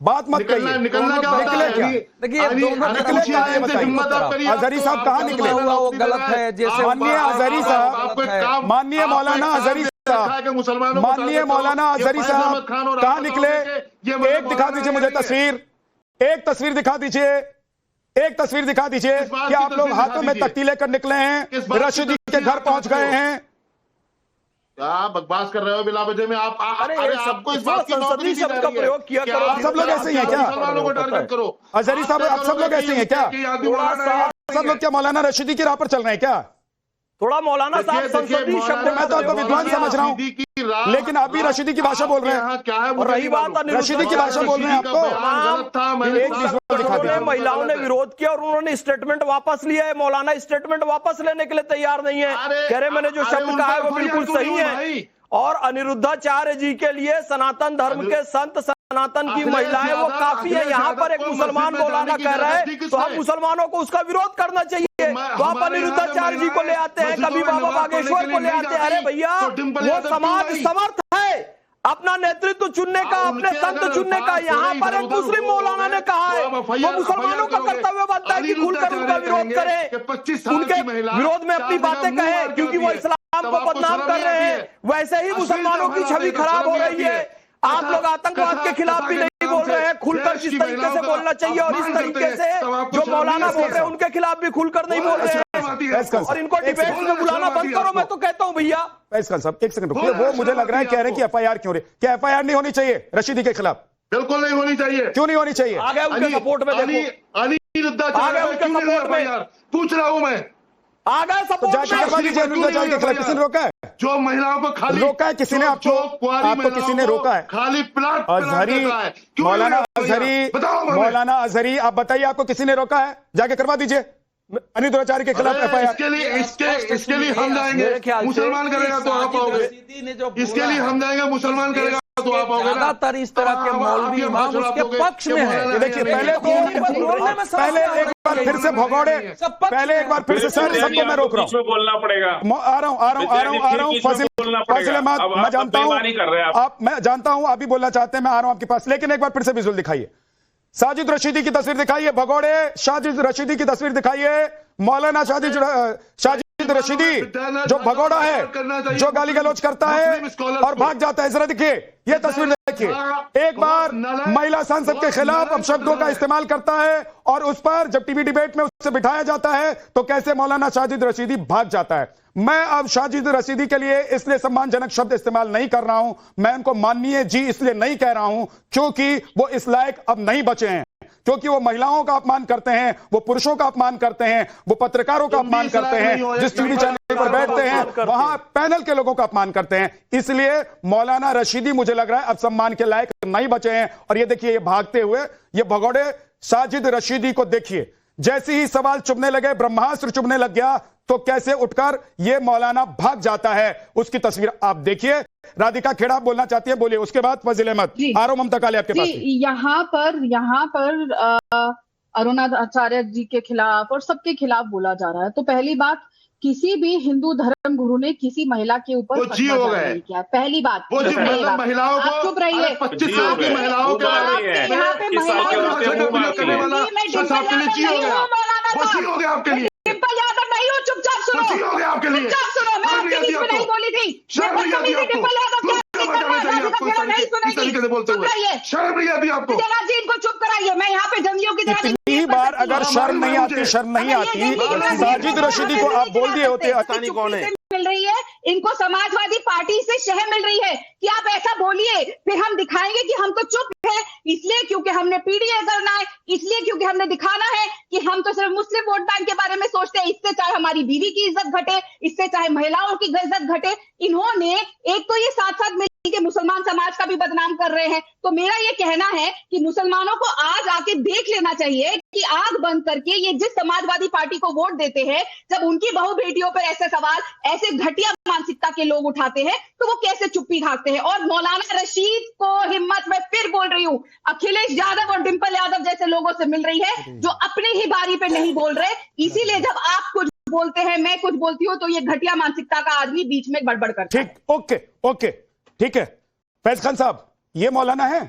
बात मत कहिए। निकलना क्या होता है? देखिए निकले क्या है बताइए। अजहरी साहब कहाँ निकले? वो गलत है। जैसे माननीय अजहरी साहब, माननीय मौलाना अजहरी साहब, माननीय मौलाना अजहरी साहब कहाँ निकले? एक दिखा दीजिए मुझे तस्वीर, एक तस्वीर दिखा दीजिए, एक तस्वीर दिखा दीजिए कि आप लोग हाथों में तख्ती लेकर निकले हैं, रशीदी के घर पहुंच गए हैं। क्या बकवास कर रहे हो बिला वजह में आप? अरे आपको इस बात की संसदीय शब्द का प्रयोग किया करो। आप सब लोग ऐसे ही हैं क्या? मुसलमानों को टारगेट करो। अजहरी साहब आप सब लोग ऐसे ही हैं क्या? सब लोग क्या मौलाना रशीदी की राह पर चल रहे हैं क्या? थोड़ा मौलाना साहब संसदीय शब्द, मैं तो आपको विद्वान समझ रहा हूँ, लेकिन आप भी रशीदी की भाषा बोल रहे हैं। क्या है? और रही बात रशीदी की भाषा बोल रहे हैं आपको। महिलाओं ने विरोध किया और उन्होंने स्टेटमेंट वापस लिया है। मौलाना स्टेटमेंट वापस लेने के लिए तैयार नहीं है, कह रहे मैंने जो शब्द कहा है वो बिल्कुल सही है। और अनिरुद्धाचार्य जी के लिए सनातन धर्म के संत, सनातन की महिलाएं वो काफी है। यहाँ पर एक मुसलमान मौलाना कह रहा है तो हम मुसलमानों को उसका विरोध करना चाहिए। तो आप अनिरुद्धाचार्य जी को ले आते हैं, कभी बाबा बागेश्वर को ले आते हैं। अरे भैया वो समाज समर्थ है अपना नेतृत्व चुनने का, अपने संत चुनने का। यहाँ पर एक मुस्लिम मौलाना ने कहा है वो मुसलमानों का कर्तव्य बनता है कि खुलकर उनका विरोध करें, उनके विरोध में अपनी बातें कहें, क्योंकि वो इस्लाम को बदनाम कर रहे हैं। वैसे ही मुसलमानों की छवि खराब हो रही है। आप लोग आतंकवाद के खिलाफ भी नहीं बोल रहे हैं, खुलकर जिस तरीके से बोलना चाहिए, और इस तरीके से जो मौलाना बोल रहे हैं उनके खिलाफ भी खुलकर नहीं बोल रहे हैं। और इनको डिबेट में बुलाना बंद करो, मैं तो कहता हूँ भैया। फैज साहब एक सेकंड रुकिए, वो मुझे लग रहा है कह रहे हैं कि एफआईआर क्यों रही? क्या एफआईआर नहीं होनी चाहिए रशीदी के खिलाफ? बिल्कुल नहीं होनी चाहिए। क्यों नहीं होनी चाहिए? आ गए उनके सपोर्ट में, देखो अनिरुद्धाचार्य पूछ रहा हूं मैं, आ गए सपोर्ट में। अनिरुद्धाचार्य के खिलाफ किसी ने रोका है? जो महिलाओं को खाली रोका है किसी ने? आपको किसी ने रोका है? खाली प्लाट अजहरी, मौलाना अजहरी, मौलाना अजहरी आप बताइए, आपको किसी ने रोका है? जाके करवा दीजिए अनिरुद्धाचार्य के खिलाफ एफआईआर। इसके लिए हम जाएंगे, मुसलमान करेगा तो आप आओगे। इसके लिए हम जाएंगे, मुसलमान करेगा तो आप आओगे। ज्यादातर इस तरह के मौलवी इमाम उसके पक्ष में है। देखिए पहले एक बार फिर से भगौड़े, पहले एक बार फिर से सर सबको मैं रोक रहा हूँ, बोलना पड़ेगा। आ रहा हूँ फाजिल अहमद, मैं जानता हूँ आप, मैं जानता हूँ आप भी बोलना चाहते हैं, मैं आ रहा हूँ आपके पास, लेकिन एक बार फिर से विजुअल दिखाइए। साजिद रशीदी की तस्वीर दिखाइए, भगौड़े साजिद रशीदी की तस्वीर दिखाइए। मौलाना साजिद रशीदी जो भगौड़ा है, जो गाली गलौज करता है और भाग जाता है, जरा देखिए ये तस्वीर देखिए। एक बार महिला सांसद के खिलाफ अपशब्दों का इस्तेमाल करता है और उस पर जब टीवी डिबेट में उससे बिठाया जाता है तो कैसे मौलाना साजिद रशीदी भाग जाता है। मैं अब साजिद रशीदी के लिए इसलिए सम्मानजनक शब्द इस्तेमाल नहीं कर रहा हूं, मैं उनको माननीय जी इसलिए नहीं कह रहा हूं क्योंकि वो इस लायक अब नहीं बचे हैं, क्योंकि वो महिलाओं का अपमान करते हैं, वो पुरुषों का अपमान करते हैं, वो पत्रकारों का अपमान करते हैं, जिस टीवी चैनल पर बैठते हैं वहां पैनल के लोगों का अपमान करते हैं। इसलिए मौलाना रशीदी मुझे लग रहा है अब सम्मान के लायक नहीं बचे हैं। और ये देखिए ये भागते हुए ये भगौड़े साजिद रशीदी को देखिए, जैसे ही सवाल चुभने लगे, ब्रह्मास्त्र चुभने लग गया तो कैसे उठकर ये मौलाना भाग जाता है, उसकी तस्वीर आप देखिए। राधिका खेड़ा बोलना चाहती है, बोलिए, उसके बाद फजील अहमद। आरो ममता काले आपके पास। यहाँ पर अरुणाचार्य जी के खिलाफ और सबके खिलाफ बोला जा रहा है। तो पहली बात, किसी भी हिंदू धर्म गुरु ने किसी महिला के ऊपर नहीं किया। पहली बात, महिलाओं को चुप रहिए। 25 साल की महिलाओं के यहाँ पे आपके लिए डिम्पल यादव नहीं हो, चुपचाप सुनो, आपके लिए चुपचाप सुनो। मैं आपके बीच में नहीं बोली थी। डिम्पल यादव शर्म नहीं आती आपको? इनको चुप कराइए। मैं यहाँ पे जंगियों की तरह इतनी बार अगर शर्म नहीं आती साजिद रशीदी को आप बोल दिए होते। अतानी कौन है? मिल रही है इनको, समाजवादी पार्टी से शह मिल रही है कि आप ऐसा बोलिए, फिर हम दिखाएंगे कि हम तो चुप है, इसलिए क्योंकि हमने पीडीए करना है, इसलिए क्योंकि हमने दिखाना है कि हम तो सिर्फ मुस्लिम वोट बैंक के बारे में सोचते हैं। इससे चाहे हमारी बीवी की इज्जत घटे, इससे चाहे महिलाओं की इज्जत घटे। इन्होंने एक तो ये साथ साथ के मुसलमान समाज का भी बदनाम कर रहे हैं। तो मेरा ये कहना है कि मुसलमानों को आज आके देख लेना चाहिए कि आंख बंद करके ये जिस समाजवादी पार्टी को वोट देते हैं, जब उनकी बहू बेटियों पर ऐसे सवाल, ऐसे घटिया मानसिकता के लोग उठाते हैं तो वो कैसे चुप्पी भागते हैं। और मौलाना रशीद को हिम्मत, मैं फिर बोल रही हूँ, अखिलेश यादव और डिम्पल यादव जैसे लोगों से मिल रही है जो अपनी ही बारी पे नहीं बोल रहे। इसीलिए जब आप कुछ बोलते हैं, मैं कुछ बोलती हूँ, तो ये घटिया मानसिकता का आदमी बीच में गड़बड़ करता है। ठीक, ओके, ठीक है। फैज खान साहब, ये मौलाना है,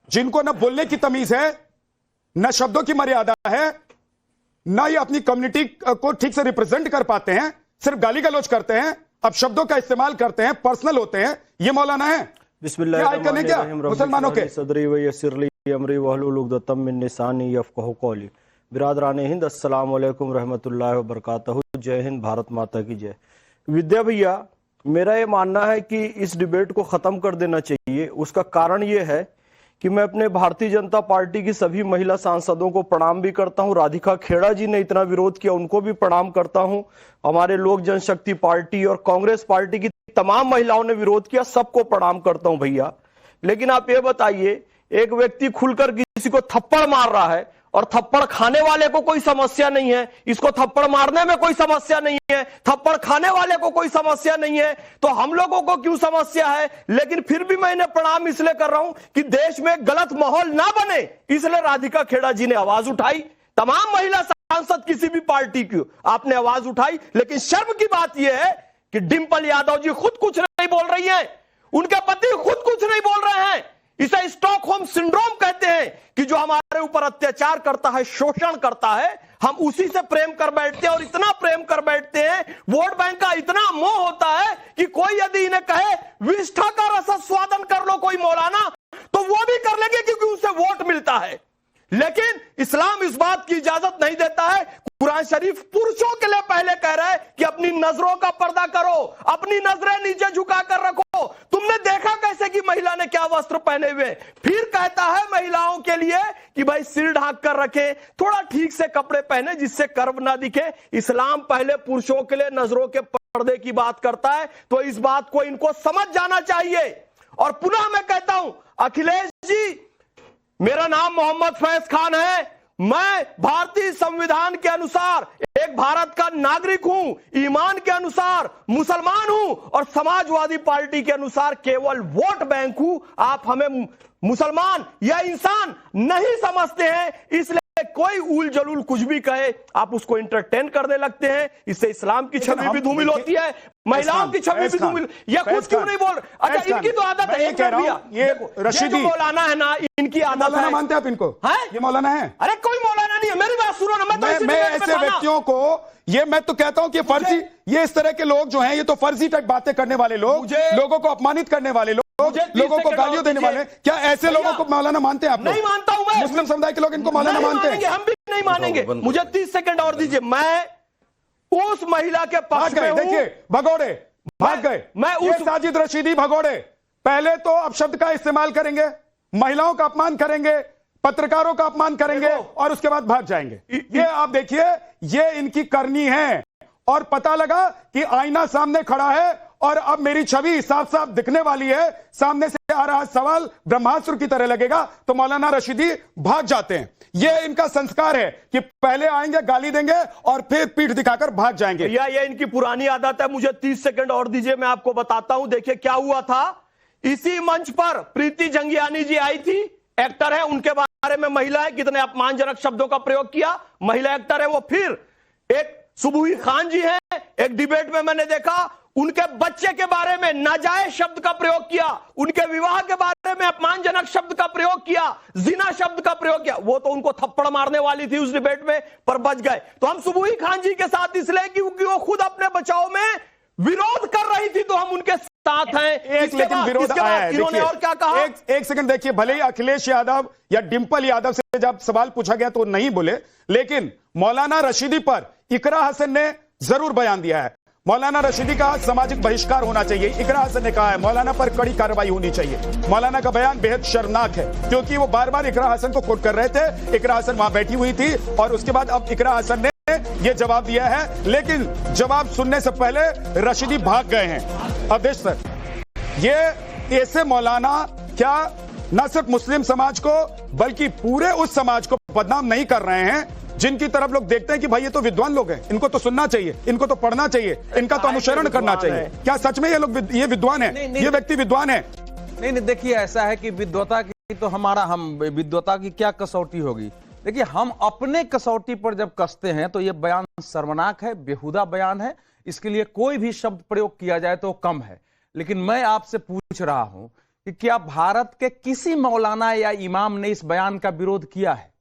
जिनको न बोलने की तमीज है, न शब्दों की मर्यादा है, न ये अपनी कम्युनिटी को ठीक से रिप्रेजेंट कर पाते हैं, सिर्फ गाली गलौज करते हैं, अब शब्दों का इस्तेमाल करते हैं, पर्सनल होते हैं, ये मौलाना है। बिस्मिल्लाहिर्रहमानिर्रहीम मुसलमानों के सदरी व यस्सिरली अमरी वहलुल उक़दतम मिन लिसानी यफ़क़हू क़ौली। बिरादरान हिंद, अस्सलाम वालेकुम रहमतुल्लाहि व बरकातहू। जय हिंद, भारत माता की जय। विद्या भैया, मेरा ये मानना है कि इस डिबेट को खत्म कर देना चाहिए। उसका कारण ये है कि मैं अपने भारतीय जनता पार्टी की सभी महिला सांसदों को प्रणाम भी करता हूं। राधिका खेड़ा जी ने इतना विरोध किया, उनको भी प्रणाम करता हूं। हमारे लोक जनशक्ति पार्टी और कांग्रेस पार्टी की तमाम महिलाओं ने विरोध किया, सबको प्रणाम करता हूं भैया। लेकिन आप ये बताइए, एक व्यक्ति खुलकर किसी को थप्पड़ मार रहा है और थप्पड़ खाने वाले को कोई समस्या नहीं है, इसको थप्पड़ मारने में कोई समस्या नहीं है, थप्पड़ खाने वाले को कोई समस्या नहीं है, तो हम लोगों को क्यों समस्या है? लेकिन फिर भी मैं इन्हें प्रणाम इसलिए कर रहा हूं कि देश में गलत माहौल ना बने, इसलिए राधिका खेड़ा जी ने आवाज उठाई। तमाम महिला सांसद किसी भी पार्टी की आपने आवाज उठाई, लेकिन शर्म की बात यह है कि डिंपल यादव जी खुद कुछ नहीं बोल रही हैं, उनके पति खुद कुछ नहीं बोल रहे हैं। इसे स्टॉकहोम सिंड्रोम कहते हैं कि जो हमारे ऊपर अत्याचार करता है, शोषण करता है, हम उसी से प्रेम कर बैठते हैं और इतना प्रेम कर बैठते हैं, वोट बैंक का इतना मोह होता है कि कोई यदि इन्हें कहे विष्ठा का रसस्वादन कर लो कोई मौलाना, तो वो भी कर लेंगे क्योंकि उसे वोट मिलता है। लेकिन इस्लाम इस बात की इजाजत नहीं देता है। कुरान शरीफ पुरुषों के लिए पहले कह रहा है कि अपनी नजरों का पर्दा करो, अपनी नजरें नीचे झुकाकर रखो। तुमने देखा कैसे कि महिला ने क्या वस्त्र पहने हुए? फिर कहता है महिलाओं के लिए कि भाई सिर ढक कर रखे, थोड़ा ठीक से कपड़े पहने जिससे कर्व ना दिखे। इस्लाम पहले पुरुषों के लिए नजरों के पर्दे की बात करता है, तो इस बात को इनको समझ जाना चाहिए। और पुनः मैं कहता हूं, अखिलेश जी, मेरा नाम मोहम्मद फैज खान है, मैं भारतीय संविधान के अनुसार एक भारत का नागरिक हूं, ईमान के अनुसार मुसलमान हूं और समाजवादी पार्टी के अनुसार केवल वोट बैंक हूं। आप हमें मुसलमान या इंसान नहीं समझते हैं, इसलिए कोई उल जलूल कुछ भी कहे आप उसको एंटरटेन करने लगते हैं। इससे इस्लाम की छवि भी धूमिल होती है, महिलाओं की छवि भी धूमिल। ये खुद क्यों नहीं बोल? अच्छा, इनकी तो आदत है, ये रशीदी मौलाना है ना, इनकी आदत है। मानते हैं आप इनको? ये मौलाना है? अरे कोई मौलाना नहीं है, मेरी बात सुनो ना। मैं ऐसे व्यक्तियों को, ये मैं तो कहता हूं कि फर्जी, ये इस तरह के लोग जो हैं, ये तो फर्जी टाइप बातें करने वाले लोग, लोगों को अपमानित करने वाले लोग, लोगों को गालियां देने वाले, क्या ऐसे लोगों को मौलाना मानते हैं आप? नहीं मानता हूं मैं। मुस्लिम समुदाय के लोग इनको मौलाना मानते हैं? हम भी नहीं मानेंगे। मुझे 30 सेकंड और दीजिए। मैं उस महिला के पक्ष में हूं। देखिए, भगोड़े भाग गए। मैं उस साजिद रशीदी भगोड़े पहले तो अपशब्द का इस्तेमाल करेंगे, महिलाओं का अपमान करेंगे, पत्रकारों का अपमान करेंगे और उसके बाद भाग जाएंगे। ये आप देखिए, ये इनकी करनी है। और पता लगा कि आईना सामने खड़ा है और अब मेरी छवि साफ साफ दिखने वाली है, सामने से आ रहा सवाल ब्रह्मास्त्र की तरह लगेगा, तो मौलाना रशीदी भाग जाते हैं। ये इनका संस्कार है कि पहले आएंगे, गाली देंगे और फिर पीठ दिखाकर भाग जाएंगे। ये इनकी पुरानी आदत है। मुझे 30 सेकंड और दीजिए, मैं आपको बताता हूं। देखिए क्या हुआ था। इसी मंच पर प्रीति जंगियानी जी आई थी, एक्टर है, उनके बारे में महिला है, कितने अपमानजनक शब्दों का प्रयोग किया, महिला एक्टर है वो। फिर एक सुबूही खान जी हैं, एक डिबेट में मैंने देखा, उनके बच्चे के बारे में नाजायज शब्द का प्रयोग किया, उनके विवाह के बारे में अपमानजनक शब्द का प्रयोग किया, जिना शब्द का प्रयोग किया। वो तो उनको थप्पड़ मारने वाली थी उस डिबेट में, पर बच गए। तो हम सुबूही खान जी के साथ इसलिए क्योंकि वो खुद अपने बचाव में विरोध कर रही थी, तो हम उनके साथ हैं। लेकिन विरोध आया है। इन्होंने और क्या कहा? एक सेकंड देखिए, भले ही अखिलेश यादव या डिंपल यादव से जब सवाल पूछा गया तो नहीं बोले, लेकिन मौलाना रशीदी पर इकरा हसन ने जरूर बयान दिया है। मौलाना रशीदी का सामाजिक बहिष्कार होना चाहिए, इकरा हसन ने कहा है। मौलाना पर कड़ी कार्रवाई होनी चाहिए। मौलाना का बयान बेहद शर्मनाक है, क्योंकि वो बार बार इकरा हसन को कोट कर रहे थे। इकरा हसन वहां बैठी हुई थी और उसके बाद अब इकरा हसन ने ये जवाब दिया है, लेकिन जवाब सुनने से पहले रशीदी भाग गए हैं। अध्यक्ष सर, ये ऐसे मौलाना क्या न सिर्फ मुस्लिम समाज को बल्कि पूरे उस समाज को बदनाम नहीं कर रहे हैं जिनकी तरफ लोग देखते हैं कि भाई ये तो विद्वान लोग हैं, इनको तो सुनना चाहिए, इनको तो पढ़ना चाहिए, इनका तो अनुसरण करना चाहिए। क्या सच में ये लोग ये विद्वान है? ये व्यक्ति विद्वान है? नहीं, देखिए ऐसा है कि विद्वता की तो हम विद्वता की क्या कसौटी होगी। देखिए, हम अपने कसौटी पर जब कसते हैं तो ये बयान शर्मनाक है, बेहुदा बयान है। इसके लिए कोई भी शब्द प्रयोग किया जाए तो कम है। लेकिन मैं आपसे पूछ रहा हूं कि क्या भारत के किसी मौलाना या इमाम ने इस बयान का विरोध किया है?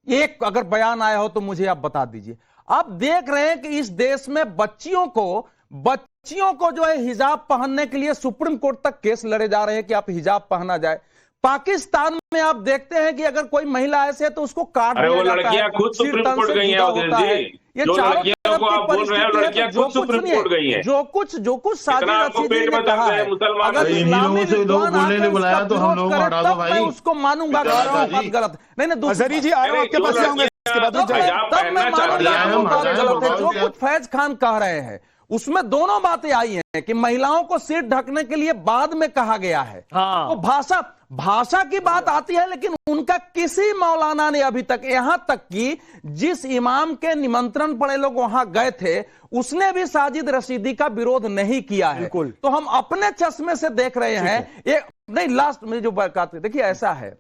एक अगर बयान आया हो तो मुझे आप बता दीजिए। आप देख रहे हैं कि इस देश में बच्चियों को जो है हिजाब पहनने के लिए सुप्रीम कोर्ट तक केस लड़े जा रहे हैं कि आप हिजाब पहना जाए। पाकिस्तान में आप देखते हैं कि अगर कोई महिला ऐसे है तो उसको काट दिया जाता है, खुद सुप्रीम कोर्ट गई हैं होता है। ये चारों तरफ की परिस्थिति है, जो कुछ नहीं है, जो कुछ साजिद रशीदी ने कहा है, अगर इस्लामी विद्वान आके उसका विरोध करे तब मैं उसको मानूंगा कि बात गलत। नहीं अजहरी जी, आ रहा हूं आपके पास आऊंगा इसके बाद तब मैं मानूंगा कि बात गलत है। जो कुछ फैज खान कह रहे हैं उसमें दोनों बातें आई हैं कि महिलाओं को सिर ढकने के लिए बाद में कहा गया है। तो भाषा की बात आती है, लेकिन उनका किसी मौलाना ने अभी तक, यहां तक कि जिस इमाम के निमंत्रण पर लोग वहां गए थे उसने भी साजिद रशीदी का विरोध नहीं किया है। तो हम अपने चश्मे से देख रहे हैं। नहीं, लास्ट में जो बात देखिए, ऐसा है